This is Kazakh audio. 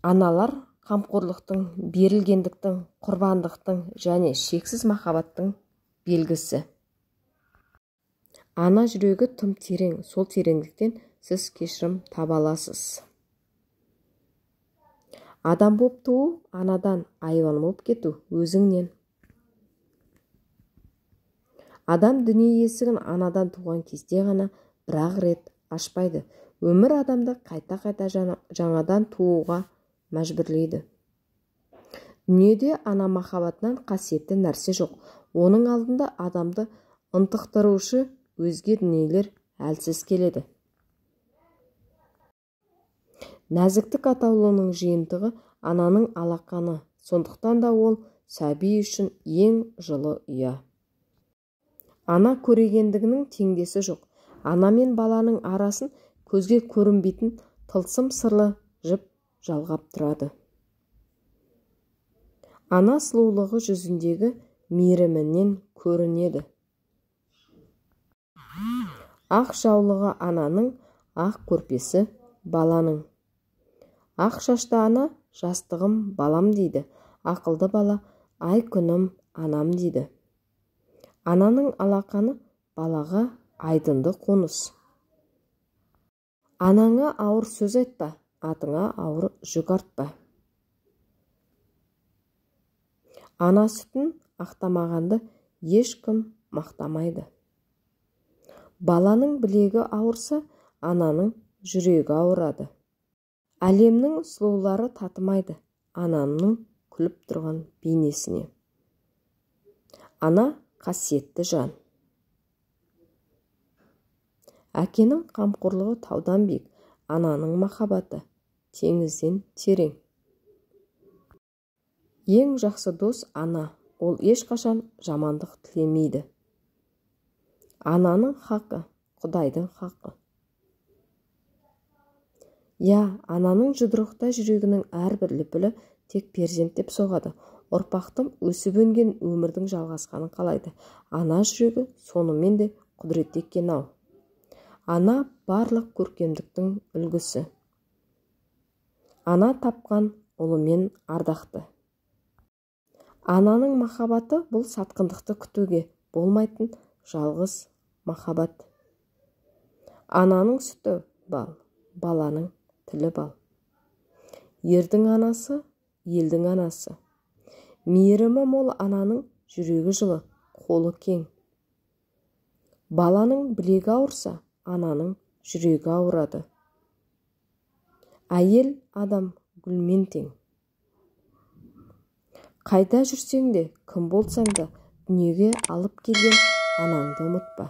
Аналар қамқорлықтың, берілгендіктің, құрбандықтың және шексіз махаббаттың белгісі. Ана жүрегі тым терең, сол тереңдіктен сіз кешірім таба аласыз. Адам боп туу, анадан, айуан боп кету өзіңнен. Адам дүние есігін анадан туған кезде ғана бір-ақ рет ашпайды. Өмір адамды қайта-қайта жаңадан тууға мәжбүрлейді. Дүниеде ана махаббатынан қасиетті нәрсе жоқ. Оның алдында адамды ынтықтырушы өзге дүниелер әлсіз келеді. Нәзіктік атаулының жиынтығы ананың алақаны, сондықтан да ол сәби үшін ең жылы ұя. Ана көрегендігінің теңдесі жоқ. Ана мен баланың арасын көзге көрінбейтін тылсым сырлы жіп жалғап тұрады. Ана сұлулығы жүзіндегі мейірімінен көрінеді. Ақ жаулығы ананың, ақ көрпесі баланың. Ақ шашты ана жастығым балам дейді. Ақылды бала ай күнім анам дейді. Ананың алақаны балаға айдынды қоныс. Анаңа ауыр сөз айтпа, атыңа ауыр жүк артпа. Ана сүтін ақтамағанды ешкім мақтамайды. Баланың білегі ауырса, ананың жүрегі ауырады. Әлемнің сұлулары татымайды ананың күліп тұрған бейнесіне. Ана қасиетті жан. Әкенің қамқорлығы таудан биік, ананың махаббаты теңізден терең. Ең жақсы дос ана, ол ешқашан жамандық тілемейді. Ананың хақы, Құдайдың хақы. Ананың жұдырықта жүрегінің әрбір лүпілі тек перзент деп соғады. Ұрпақтың өсіп өнген өмірдің жалғасқанын қалайды. Ана жүрегі сонымен де құдіретті екен-ау. Ана барлық көркемдіктің үлгісі. Ана тапқан ұлымен ардақты. Ананың махаббаты бұл сатқындықты күтуге болмайтын жалғыз махаббат. Ананың сүті бал, баланың тілі бал. Ердің анасы, елдің анасы. Мейірімі мол ананың жүрегі жылы, қолы кең. Баланың білегі ауырса, ананың жүрегі ауырады. Әйел адам гүлмен тең. Қайда жүрсең де, кім болсаң да, дүниеге алып келген анаңды ұмытпа.